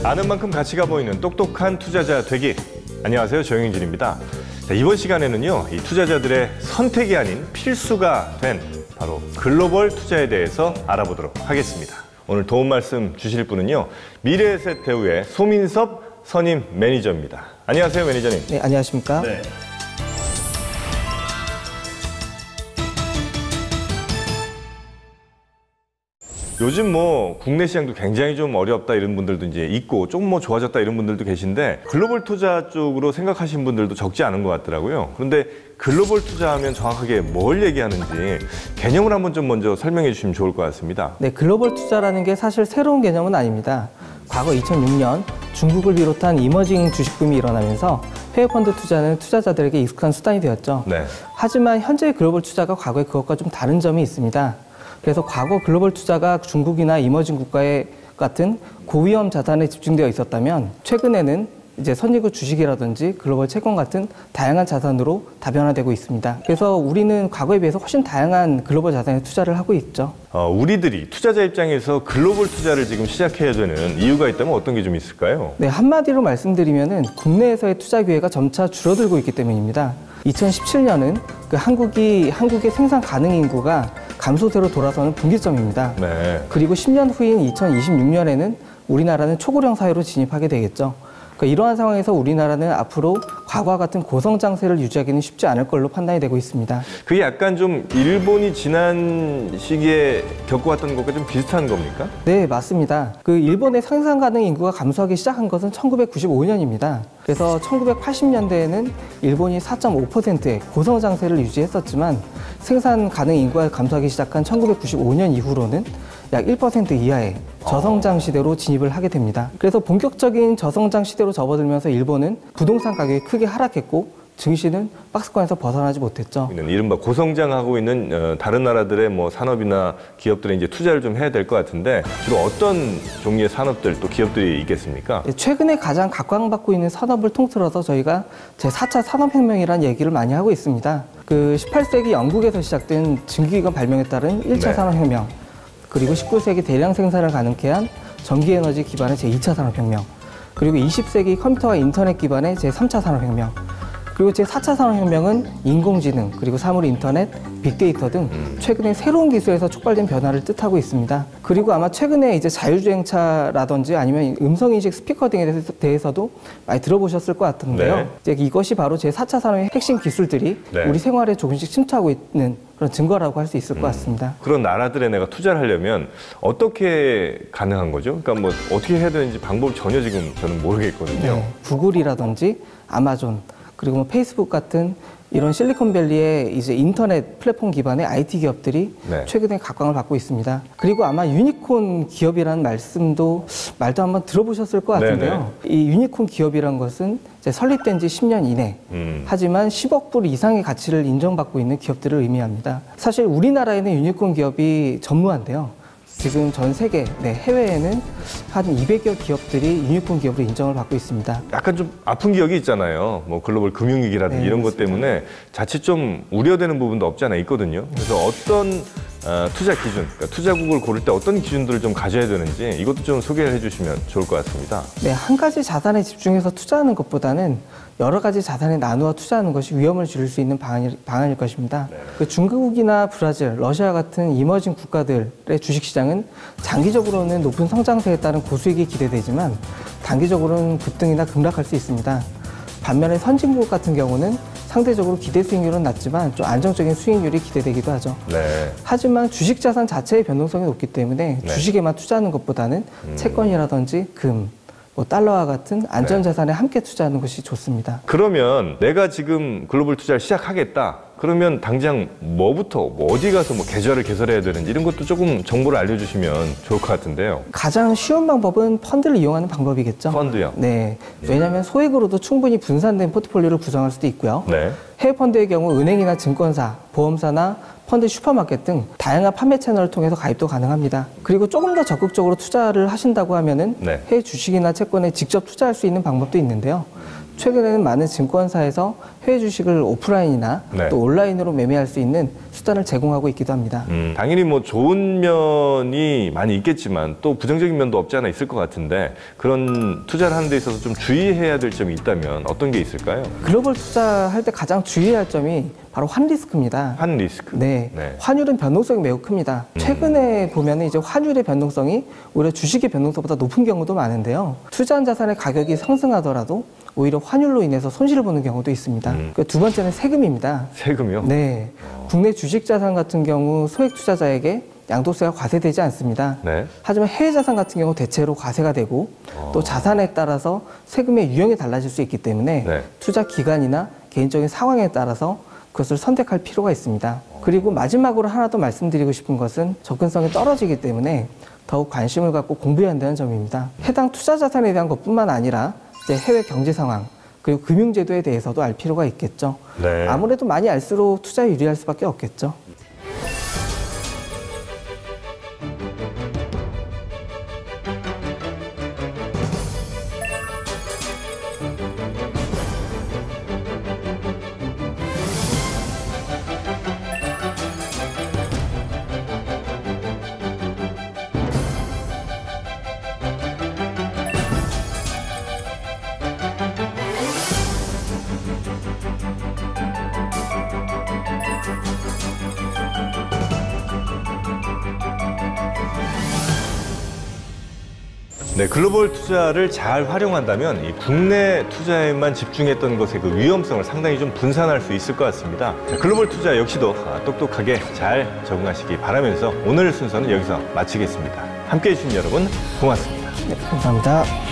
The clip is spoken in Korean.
아는 만큼 가치가 보이는 똑똑한 투자자 되기. 안녕하세요, 정영진입니다. 이번 시간에는요, 이 투자자들의 선택이 아닌 필수가 된 바로 글로벌 투자에 대해서 알아보도록 하겠습니다. 오늘 도움 말씀 주실 분은요, 미래에셋 대우의 소민섭 선임 매니저입니다. 안녕하세요, 매니저님. 네, 안녕하십니까? 네. 요즘 뭐 국내 시장도 굉장히 좀 어렵다 이런 분들도 이제 있고 조금 뭐 좋아졌다 이런 분들도 계신데 글로벌 투자 쪽으로 생각하시는 분들도 적지 않은 것 같더라고요. 그런데 글로벌 투자하면 정확하게 뭘 얘기하는지 개념을 한번 좀 먼저 설명해 주시면 좋을 것 같습니다. 네, 글로벌 투자라는 게 사실 새로운 개념은 아닙니다. 과거 2006년 중국을 비롯한 이머징 주식붐이 일어나면서 해외 펀드 투자는 투자자들에게 익숙한 수단이 되었죠. 네. 하지만 현재의 글로벌 투자가 과거의 그것과 좀 다른 점이 있습니다. 그래서 과거 글로벌 투자가 중국이나 이머징 국가의 같은 고위험 자산에 집중되어 있었다면 최근에는 이제 선진국 주식이라든지 글로벌 채권 같은 다양한 자산으로 다변화되고 있습니다. 그래서 우리는 과거에 비해서 훨씬 다양한 글로벌 자산에 투자를 하고 있죠. 우리들이 투자자 입장에서 글로벌 투자를 지금 시작해야 되는 이유가 있다면 어떤 게 좀 있을까요? 네, 한마디로 말씀드리면은 국내에서의 투자 기회가 점차 줄어들고 있기 때문입니다. 2017년은 한국의 생산 가능 인구가 감소세로 돌아서는 분기점입니다. 네. 그리고 10년 후인 2026년에는 우리나라는 초고령 사회로 진입하게 되겠죠. 그러니까 이러한 상황에서 우리나라는 앞으로 과거와 같은 고성장세를 유지하기는 쉽지 않을 걸로 판단이 되고 있습니다. 그게 약간 좀 일본이 지난 시기에 겪어왔던 것과 좀 비슷한 겁니까? 네, 맞습니다. 일본의 생산 가능 인구가 감소하기 시작한 것은 1995년입니다. 그래서 1980년대에는 일본이 4.5%의 고성장세를 유지했었지만 생산 가능 인구가 감소하기 시작한 1995년 이후로는 약 1% 이하의 저성장 시대로 진입을 하게 됩니다. 그래서 본격적인 저성장 시대로 접어들면서 일본은 부동산 가격이 크게 하락했고 증시는 박스권에서 벗어나지 못했죠. 이른바 고성장하고 있는 다른 나라들의 뭐 산업이나 기업들에 이제 투자를 좀 해야 될 것 같은데 주로 어떤 종류의 산업들 또 기업들이 있겠습니까? 최근에 가장 각광받고 있는 산업을 통틀어서 저희가 제4차 산업혁명이라는 얘기를 많이 하고 있습니다. 18세기 영국에서 시작된 증기기관 발명에 따른 1차 산업혁명, 그리고 19세기 대량 생산을 가능케 한 전기에너지 기반의 제2차 산업혁명, 그리고 20세기 컴퓨터와 인터넷 기반의 제3차 산업혁명, 그리고 제4차 산업혁명은 인공지능, 그리고 사물 인터넷, 빅데이터 등 최근에 새로운 기술에서 촉발된 변화를 뜻하고 있습니다. 그리고 아마 최근에 이제 자율주행차라든지 아니면 음성인식 스피커 등에 대해서도 많이 들어보셨을 것 같은데요. 네. 이제 이것이 바로 제4차 산업의 핵심 기술들이 네. 우리 생활에 조금씩 침투하고 있는 그런 증거라고 할 수 있을 것 같습니다. 그런 나라들에 내가 투자를 하려면 어떻게 가능한 거죠? 그러니까 뭐 어떻게 해야 되는지 방법을 전혀 지금 저는 모르겠거든요. 네. 구글이라든지 아마존, 그리고 뭐 페이스북 같은 이런 실리콘밸리의 이제 인터넷 플랫폼 기반의 IT 기업들이 네. 최근에 각광을 받고 있습니다. 그리고 아마 유니콘 기업이라는 말도 한번 들어보셨을 것 같은데요. 네네. 이 유니콘 기업이란 것은 이제 설립된 지 10년 이내, 하지만 10억 불 이상의 가치를 인정받고 있는 기업들을 의미합니다. 사실 우리나라에는 유니콘 기업이 전무한데요. 지금 전 세계, 해외에는 한 200여 기업들이 유니콘 기업으로 인정을 받고 있습니다. 약간 좀 아픈 기억이 있잖아요. 뭐 글로벌 금융위기라든지 네, 이런 맞습니다. 것 때문에 자칫 좀 우려되는 부분도 없지 않아 있거든요. 그래서 어떤 투자 기준, 그러니까 투자국을 고를 때 어떤 기준들을 좀 가져야 되는지 이것도 좀 소개를 해주시면 좋을 것 같습니다. 네, 한 가지 자산에 집중해서 투자하는 것보다는 여러 가지 자산에 나누어 투자하는 것이 위험을 줄일 수 있는 방안일 것입니다. 네. 중국이나 브라질, 러시아 같은 이머징 국가들의 주식시장은 장기적으로는 높은 성장세에 따른 고수익이 기대되지만 단기적으로는 급등이나 급락할 수 있습니다. 반면에 선진국 같은 경우는 상대적으로 기대 수익률은 낮지만 좀 안정적인 수익률이 기대되기도 하죠. 네. 하지만 주식 자산 자체의 변동성이 높기 때문에 주식에만 투자하는 것보다는 채권이라든지 금, 달러와 같은 안전자산에 함께 투자하는 것이 좋습니다. 그러면 내가 지금 글로벌 투자를 시작하겠다. 그러면 당장 뭐부터 어디 가서 계좌를 개설해야 되는지 이런 것도 조금 정보를 알려주시면 좋을 것 같은데요. 가장 쉬운 방법은 펀드를 이용하는 방법이겠죠. 펀드요? 네. 왜냐하면 소액으로도 충분히 분산된 포트폴리오를 구성할 수도 있고요. 네. 해외 펀드의 경우 은행이나 증권사, 보험사나 펀드 슈퍼마켓 등 다양한 판매 채널을 통해서 가입도 가능합니다. 그리고 조금 더 적극적으로 투자를 하신다고 하면은 해외 주식이나 채권에 직접 투자할 수 있는 방법도 있는데요. 최근에는 많은 증권사에서 해외 주식을 오프라인이나 네. 또 온라인으로 매매할 수 있는 수단을 제공하고 있기도 합니다. 당연히 뭐 좋은 면이 많이 있겠지만 또 부정적인 면도 없지 않아 있을 것 같은데 그런 투자를 하는 데 있어서 좀 주의해야 될 점이 있다면 어떤 게 있을까요? 글로벌 투자할 때 가장 주의해야 할 점이 바로 환 리스크입니다. 환 리스크. 네. 네. 환율은 변동성이 매우 큽니다. 최근에 보면은 이제 환율의 변동성이 오히려 주식의 변동성보다 높은 경우도 많은데요. 투자한 자산의 가격이 상승하더라도 오히려 환율로 인해서 손실을 보는 경우도 있습니다. 두 번째는 세금입니다. 세금이요? 네. 국내 주식 자산 같은 경우 소액 투자자에게 양도세가 과세되지 않습니다. 네. 하지만 해외 자산 같은 경우 대체로 과세가 되고 또 자산에 따라서 세금의 유형이 달라질 수 있기 때문에 네. 투자 기간이나 개인적인 상황에 따라서 그것을 선택할 필요가 있습니다. 그리고 마지막으로 하나 더 말씀드리고 싶은 것은 접근성이 떨어지기 때문에 더욱 관심을 갖고 공부해야 한다는 점입니다. 해당 투자 자산에 대한 것뿐만 아니라 이제 해외 경제 상황 그리고 금융제도에 대해서도 알 필요가 있겠죠. 네. 아무래도 많이 알수록 투자에 유리할 수밖에 없겠죠. 네, 글로벌 투자를 잘 활용한다면 이 국내 투자에만 집중했던 것의 그 위험성을 상당히 좀 분산할 수 있을 것 같습니다. 자, 글로벌 투자 역시도 똑똑하게 잘 적응하시기 바라면서 오늘 순서는 여기서 마치겠습니다. 함께해 주신 여러분 고맙습니다. 네, 감사합니다.